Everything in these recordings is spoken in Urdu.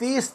30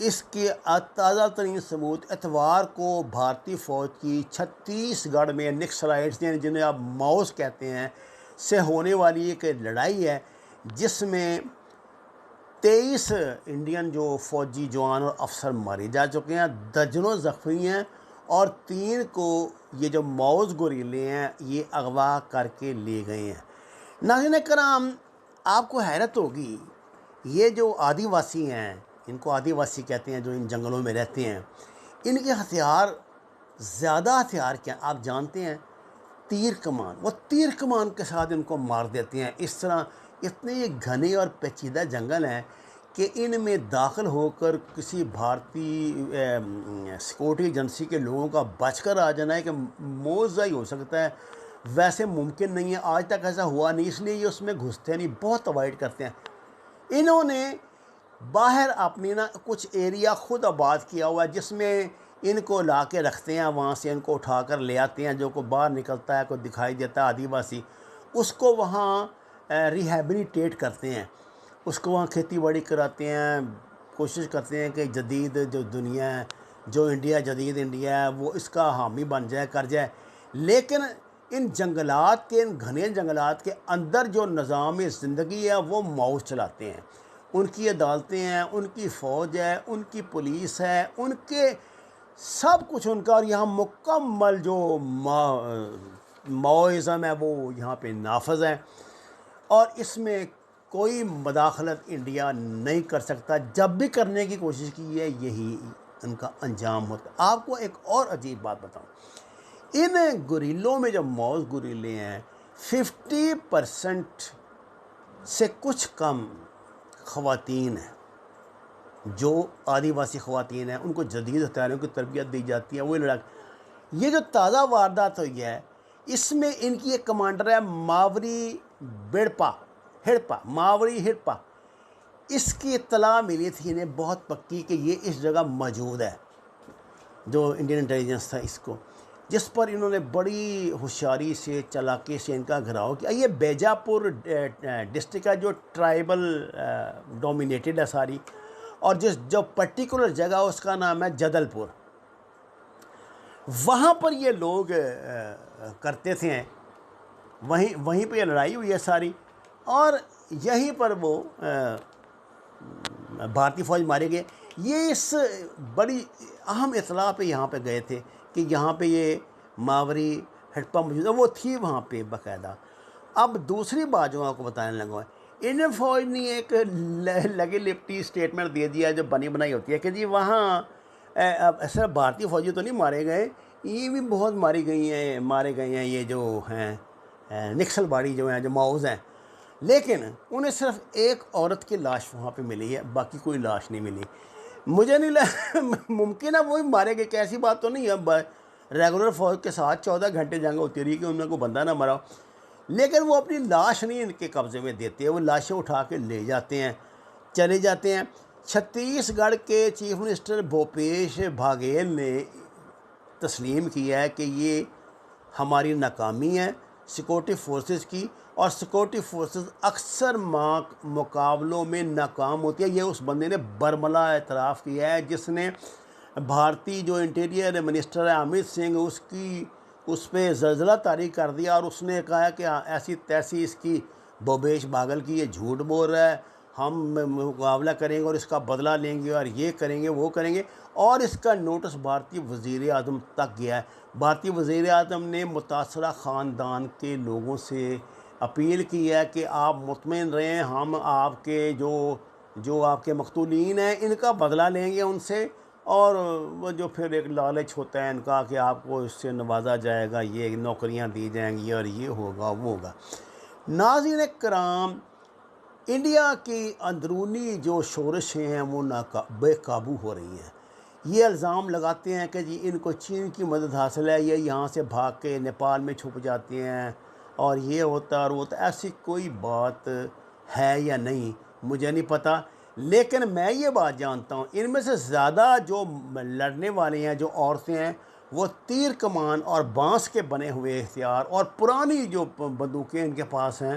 اس کے تازہ ترین ثبوت اتوار کو بھارتی فوج کی چھتیس گڑھ میں نکسلائٹس جنہیں آپ ماؤز کہتے ہیں سے ہونے والی ایک لڑائی ہے، جس میں 23 انڈین جو فوجی جوان اور افسر مارے جا چکے ہیں، درجنوں زخمی ہیں، اور 3 کو یہ جو ماؤز گوریلے ہیں یہ اغوا کر کے لے گئے ہیں۔ ناظرین کرام، آپ کو حیرت ہوگی، یہ جو آدیواسی ہیں، ان کو آدیواسی کہتے ہیں جو ان جنگلوں میں رہتے ہیں، ان کے ہتھیار، زیادہ ہتھیار کیا آپ جانتے ہیں؟ تیر کمان۔ وہ تیر کمان کے ساتھ ان کو مار دیتے ہیں۔ اس طرح اتنے یہ گھنے اور پیچیدہ جنگل ہیں کہ ان میں داخل ہو کر کسی بھارتی سیکورٹی ایجنسی کے لوگوں کا بچ کر آ جانا ہے کہ موضع ہی ہو سکتا ہے، ویسے ممکن نہیں ہے۔ آج تک ایسا ہوا نہیں، اس لیے یہ اس میں گھستے نہیں، بہت اوائڈ کرتے ہیں۔ انہوں نے باہر اپنی کچھ ایریا خود آباد کیا ہوا ہے، جس میں ان کو لا کے رکھتے ہیں، وہاں سے ان کو اٹھا کر لے آتے ہیں، جو کو باہر نکلتا ہے، کوئی دکھائی دیتا ہے آدیواسی، اس کو وہاں ریہیبلیٹیٹ کرتے ہیں، اس کو وہاں کھیتی باڑی کراتے ہیں، کوشش کرتے ہیں کہ جدید جو دنیا ہے، جو انڈیا، جدید انڈیا ہے، وہ اس کا حامی بن جائے، کر جائے۔ لیکن ان جنگلات کے، ان گھنے جنگلات کے اندر جو نظام زندگی ہے وہ ماؤز چلاتے ہیں۔ ان کی عدالتیں ہیں، ان کی فوج ہے، ان کی پولیس ہے، ان کے سب کچھ ان کا، اور یہاں مکمل جو ماؤزم ہے وہ یہاں پہ نافذ ہے، اور اس میں کوئی مداخلت انڈیا نہیں کر سکتا۔ جب بھی کرنے کی کوشش کی ہے، یہی ان کا انجام ہوتا ہے۔ آپ کو ایک اور عجیب بات بتاؤں، ان گوریلوں میں جو ماؤز گوریلے ہیں، 50% سے کچھ کم خواتین ہیں، جو آدیواسی خواتین ہیں، ان کو جدید ہتھیاروں کی تربیت دی جاتی ہے، وہ لڑائی۔ یہ جو تازہ واردات ہوئی ہے، اس میں ان کی ایک کمانڈر ہے ماوری ہڑپا۔ اس کی اطلاع ملی تھی انہیں بہت پکی کہ یہ اس جگہ موجود ہے، جو انڈین انٹیلیجنس تھا اس کو، جس پر انہوں نے بڑی ہوشیاری سے، چالاکی سے ان کا گھراؤ کیا۔ یہ بیجاپور ڈسٹرکٹ ہے جو ٹرائبل ڈومینیٹڈ ہے ساری، اور جو پرٹیکولر جگہ اس کا نام ہے جدل پور۔ وہاں پر یہ لوگ کرتے تھے، وہیں پہ یہ لڑائی ہوئی ہے ساری، اور یہیں پر وہ بھارتی فوج مارے گئے۔ یہ اس بڑی اہم اطلاع پہ یہاں پہ گئے تھے کہ یہاں پہ یہ ماوری ہڑپا موجود ہے، وہ تھی وہاں پہ باقاعدہ۔ اب دوسری بات جو آپ کو بتانے لگا ہے، انڈین فوج نے ایک لگی لپٹی اسٹیٹمنٹ دے دیا جو بنی بنائی ہوتی ہے کہ جی وہاں صرف بھارتی فوجی تو نہیں مارے گئے، یہ بھی بہت مارے گئے ہیں یہ جو ہیں نکسل باڑی جو ہیں، جو ماؤز ہیں، لیکن انہیں صرف ایک عورت کی لاش وہاں پہ ملی ہے، باقی کوئی لاش نہیں ملی۔ مجھے نہیں ممکن ہے وہی مارے گئے، کہ ایسی بات تو نہیں ہے، ریگولر فوج کے ساتھ 14 گھنٹے جنگ ہوتی رہی کہ ان میں کوئی بندہ نہ مرا، لیکن وہ اپنی لاش نہیں ان کے قبضے میں دیتے، وہ لاشیں اٹھا کے لے جاتے ہیں، چلے جاتے ہیں۔ چھتیس گڑھ کے چیف منسٹر بھوپیش باگھیل نے تسلیم کیا ہے کہ یہ ہماری ناکامی ہے سیکورٹی فورسز کی، اور سیکورٹی فورسز اکثر مقابلوں میں ناکام ہوتی ہے۔ یہ اس بندے نے برملا اعتراف کیا ہے، جس نے بھارتی جو انٹیریئر منسٹر ہے امت سنگھ، اس پہ زلزلہ طاری کر دیا، اور اس نے کہا کہ ایسی تیسی اس کی بھوپیش باگھل کی، یہ جھوٹ بول رہا ہے، ہم مقابلہ کریں گے اور اس کا بدلہ لیں گے، اور یہ کریں گے، وہ کریں گے، اور اس کا نوٹس بھارتی وزیر اعظم تک گیا ہے۔ بھارتی وزیر اعظم نے متاثرہ خاندان کے لوگوں سے اپیل کی ہے کہ آپ مطمئن رہیں، ہم آپ کے جو آپ کے مقتولین ہیں ان کا بدلہ لیں گے ان سے، اور وہ جو پھر ایک لالچ ہوتا ہے ان کا کہ آپ کو اس سے نوازا جائے گا، یہ نوکریاں دی جائیں گی، اور یہ ہوگا وہ ہوگا۔ ناظرین کرام، انڈیا کی اندرونی جو شورشیں ہیں وہ بے قابو ہو رہی ہیں۔ یہ الزام لگاتے ہیں کہ جی ان کو چین کی مدد حاصل ہے، یہ یہاں سے بھاگ کے نیپال میں چھپ جاتے ہیں، اور یہ ہوتا اور وہ ہوتا۔ ایسی کوئی بات ہے یا نہیں مجھے نہیں پتہ، لیکن میں یہ بات جانتا ہوں ان میں سے زیادہ جو لڑنے والے ہیں، جو عورتیں ہیں، وہ تیر کمان اور بانس کے بنے ہوئے ہتھیار اور پرانی جو بندوقیں ان کے پاس ہیں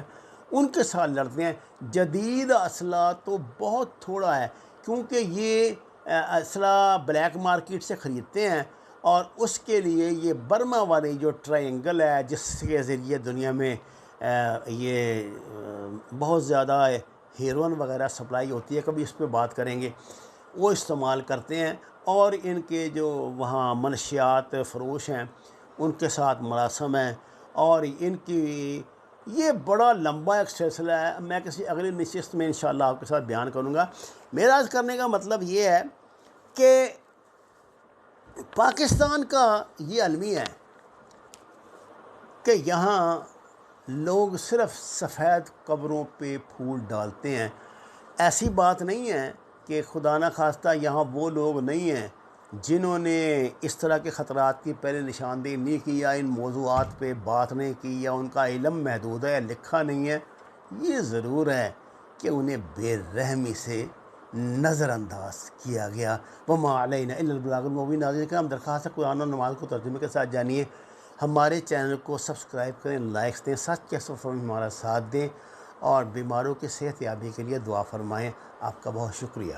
ان کے ساتھ لڑتے ہیں۔ جدید اسلحہ تو بہت تھوڑا ہے، کیونکہ یہ اسلحہ بلیک مارکیٹ سے خریدتے ہیں، اور اس کے لیے یہ برما والی جو ٹرائنگل ہے جس کے ذریعے دنیا میں یہ بہت زیادہ ہیروئن وغیرہ سپلائی ہوتی ہے، کبھی اس پہ بات کریں گے، وہ استعمال کرتے ہیں، اور ان کے جو وہاں منشیات فروش ہیں ان کے ساتھ مراسم ہیں، اور ان کی یہ بڑا لمبا ایک سلسلہ ہے، میں کسی اگلی نشست میں انشاءاللہ آپ کے ساتھ بیان کروں گا۔ میرا عرض کرنے کا مطلب یہ ہے کہ پاکستان کا یہ المیہ ہے کہ یہاں لوگ صرف سفید قبروں پہ پھول ڈالتے ہیں۔ ایسی بات نہیں ہے کہ خدا نخواستہ یہاں وہ لوگ نہیں ہیں جنہوں نے اس طرح کے خطرات کی پہلے نشاندہی نہیں کی، یا ان موضوعات پہ بات نہیں کی، یا ان کا علم محدود ہے، لکھا نہیں ہے۔ یہ ضرور ہے کہ انہیں بے رحمی سے نظر انداز کیا گیا۔ وما علینا الا البلاغ المبین۔ ناظرین کرام، درخواست ہے قرآن و نماز کو ترجمے کے ساتھ جانیے، ہمارے چینل کو سبسکرائب کریں، لائکس دیں، سچ کے سفر میں ہمارا ساتھ دیں، اور بیماروں کی صحت یابی کے لیے دعا فرمائیں۔ آپ کا بہت شکریہ۔